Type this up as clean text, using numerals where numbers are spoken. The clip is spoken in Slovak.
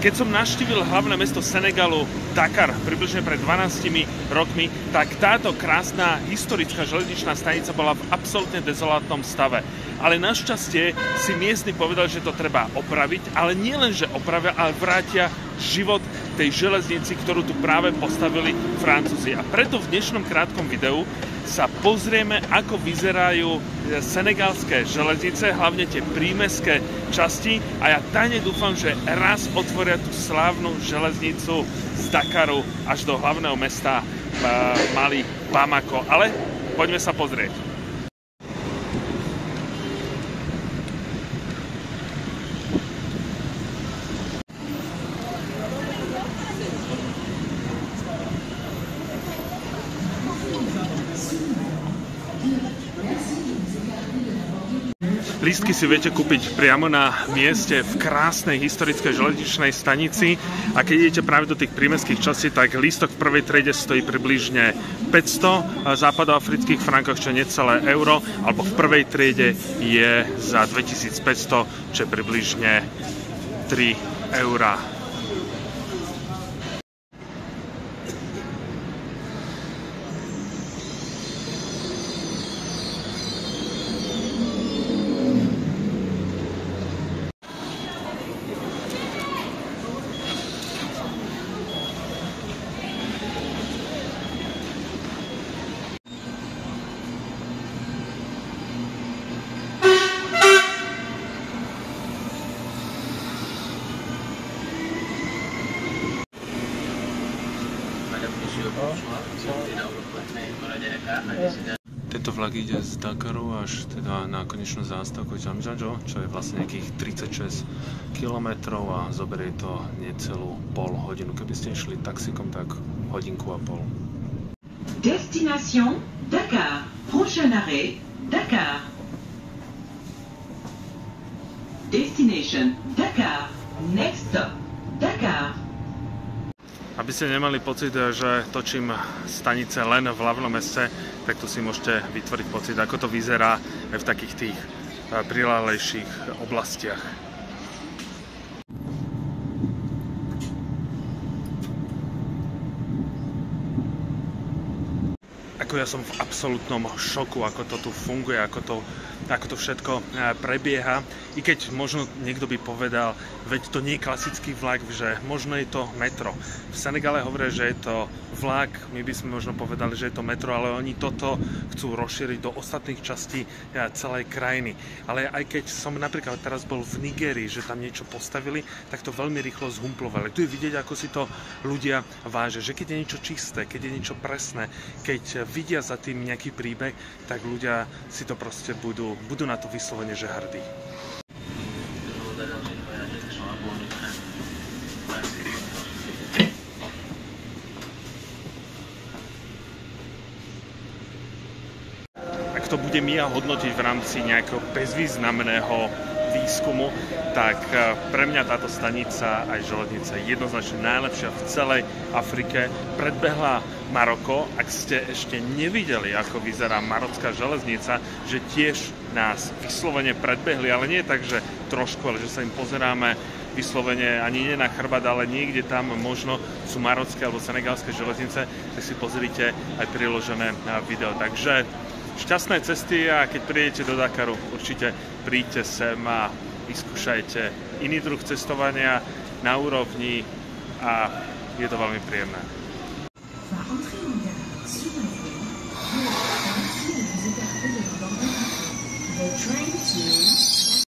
Keď som navštívil hlavné mesto Senegalu, Dakar, približne pred 12 rokmi, tak táto krásna historická železničná stanica bola v absolútne dezolátnom stave. Ale našťastie si miestni povedali, že to treba opraviť, ale nie len, že opravia, ale vrátia život tej železnici, ktorú tu práve postavili Francúzi. A preto v dnešnom krátkom videu sa pozrieme, ako vyzerajú senegalské železnice, hlavne tie prímestské časti, a ja tajne dúfam, že raz otvoria tú slávnu železnicu z Dakaru až do hlavného mesta Mali, Bamako. Ale poďme sa pozrieť. Lístky si viete kúpiť priamo na mieste v krásnej historickej železničnej stanici, a keď idete práve do tých prímestských častí, tak lístok v prvej triede stojí približne 500 západoafrických frankov, čo je necelé euro, alebo v prvej triede je za 2500, čo je približne 3 eurá. Tento vlak ide z Dakaru až teda na konečnú zástavku Džamdžadžo, čo je vlastne nejakých 36 km a zoberie to necelú pol hodinu. Keby ste išli taxikom, tak hodinku a pol. Destination Dakar. Prochain arrêt Dakar. Destination Dakar. Next stop Dakar. Aby ste nemali pocit, že točím stanice len v hlavnom meste, tak tu si môžete vytvoriť pocit, ako to vyzerá aj v takých tých priľahlejších oblastiach. Ako ja som v absolútnom šoku, ako to tu funguje, ako to všetko prebieha. I keď možno niekto by povedal, veď to nie je klasický vlak, že možno je to metro. V Senegale hovoria, že je to vlak, my by sme možno povedali, že je to metro, ale oni toto chcú rozšíriť do ostatných častí celej krajiny. Ale aj keď som napríklad teraz bol v Nigérii, že tam niečo postavili, tak to veľmi rýchlo zhumplovali. Tu je vidieť, ako si to ľudia vážia, že keď je niečo čisté, keď je niečo presné, keď vidia za tým nejaký príbeh, tak ľudia si to proste budú na to vyslovene, že hrdí. Ak to budem ja hodnotiť v rámci nejakého bezvýznamného výskumu, tak pre mňa táto stanica aj železnica je jednoznačne najlepšia v celej Afrike. Predbehla Maroko. Ak ste ešte nevideli, ako vyzerá marocká železnica, že tiež nás vyslovene predbehli, ale nie tak, že trošku, ale že sa im pozeráme vyslovene ani nie na chrbát, ale niekde tam možno sú marocké alebo senegalské železnice, tak si pozrite aj priložené video. Takže šťastné cesty, a keď prídete do Dakaru, určite príďte sem a vyskúšajte iný druh cestovania na úrovni, a je to veľmi príjemné.